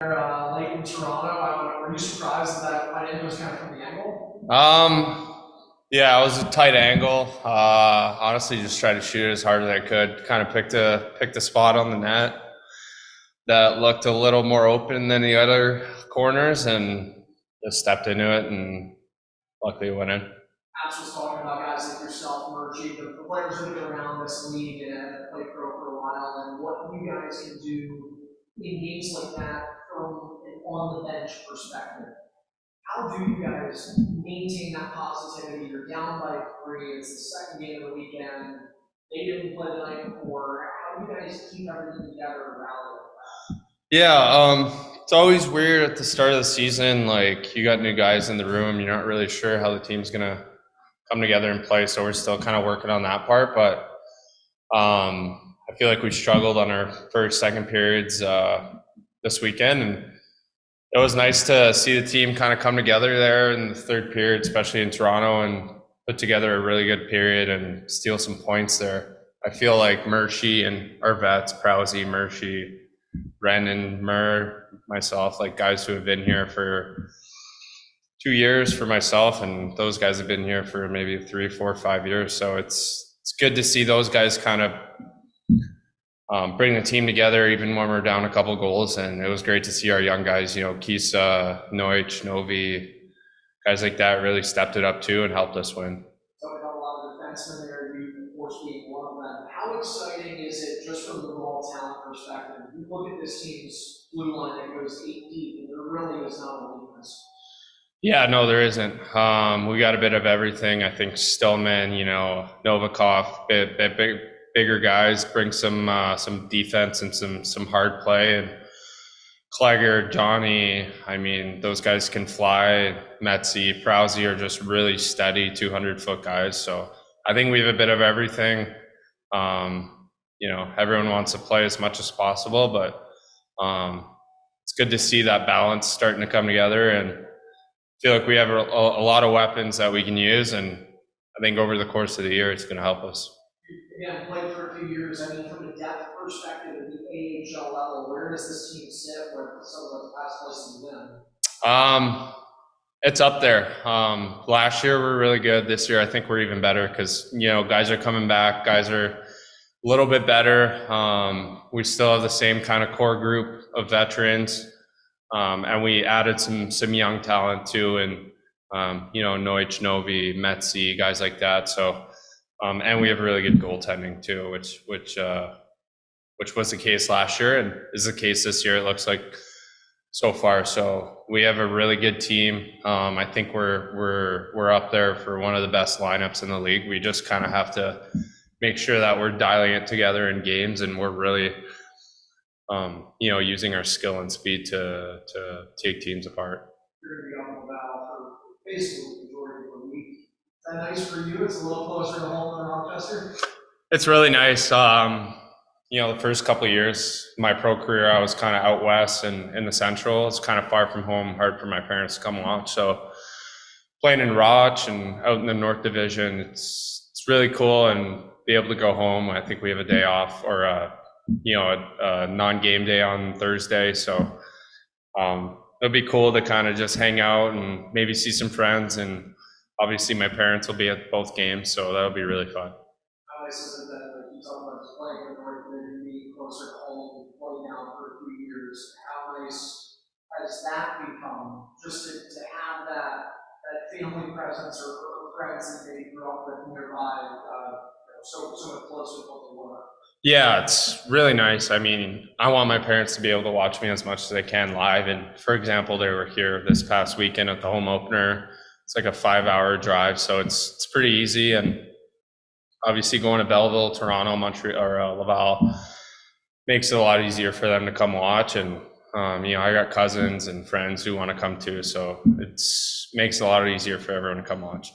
Late in Toronto. Were you surprised that my name was kind of from the angle? Yeah, it was a tight angle. Honestly, just tried to shoot it as hard as I could. Kind of picked a spot on the net that looked a little more open than the other corners, and just stepped into it, and luckily it went in. Alex was talking about guys like yourself, Murchie, the players that have been around this league and have played pro for a while, and what you guys can do in games like that from an on the bench perspective. How do you guys maintain that positivity? You're down by three. It's the second game of the weekend. They didn't play the night before. How do you guys keep everything together and rally? Yeah, it's always weird at the start of the season. Like, you got new guys in the room, you're not really sure how the team's gonna come together and play. So we're still kind of working on that part, but I feel like we struggled on our first, second periods this weekend, and it was nice to see the team kind of come together there in the third period, especially in Toronto, and put together a really good period and steal some points there. I feel like Murchie and our vets, Prowsey, Murchie, Brendan, Murr, myself, like guys who have been here for 2 years for myself, and those guys have been here for maybe 3, 4, 5 years. So it's good to see those guys kind of bring the team together even when we're down a couple goals. And it was great to see our young guys, Kisa, Noich, Novi, guys like that really stepped it up too and helped us win. So we have a lot of defensemen there, you of course being one of them. How exciting is it just from the raw talent perspective? You look at this team's blue line that goes 8 deep, and there really is not a weakness. Yeah, no, there isn't. We got a bit of everything. I think Stillman, Novikov, bigger guys bring some defense and some hard play. And Clegger, Johnny, I mean, those guys can fly. Metzi, Prowsey are just really steady 200-foot guys. So I think we have a bit of everything. Everyone wants to play as much as possible, but it's good to see that balance starting to come together, and feel like we have a lot of weapons that we can use, and I think over the course of the year, it's going to help us. Again, played for a few years. I mean, from a depth perspective at the AHL level, where does this team sit with some of the past places you've been? It's up there. Last year we're really good. This year I think we're even better because guys are coming back. Guys are a little bit better. We still have the same kind of core group of veterans. And we added some young talent too, and Noich, Novi, Metzi, guys like that. So, and we have really good goaltending too, which was the case last year and is the case this year. It looks like so far. So we have a really good team. I think we're up there for one of the best lineups in the league. We just kind of have to make sure that we're dialing it together in games, and we're really using our skill and speed to take teams apart. You're going to be on the bow for basically the majority of the week. Is that nice for you? It's a little closer to home than Rochester. It's really nice. The first couple of years, my pro career, I was kind of out west and in the central. It's kind of far from home, hard for my parents to come watch. So playing in Roch and out in the North Division, it's really cool, and be able to go home. I think we have a day off, or a non-game day on Thursday. So it'll be cool to kind of just hang out and maybe see some friends. And obviously my parents will be at both games, so that'll be really fun. How nice is it that you talk about just playing in the North Division, being closer to home, playing now for a few years? How nice has that become, just to have that family presence or friends that they grew up with nearby, so much closer to what they were? Yeah, it's really nice. I mean, I want my parents to be able to watch me as much as they can live. And for example, they were here this past weekend at the home opener. It's like a 5-hour drive, so it's pretty easy. And obviously going to Belleville, Toronto, Montreal, or Laval makes it a lot easier for them to come watch. And I got cousins and friends who want to come too, so it makes it a lot easier for everyone to come watch.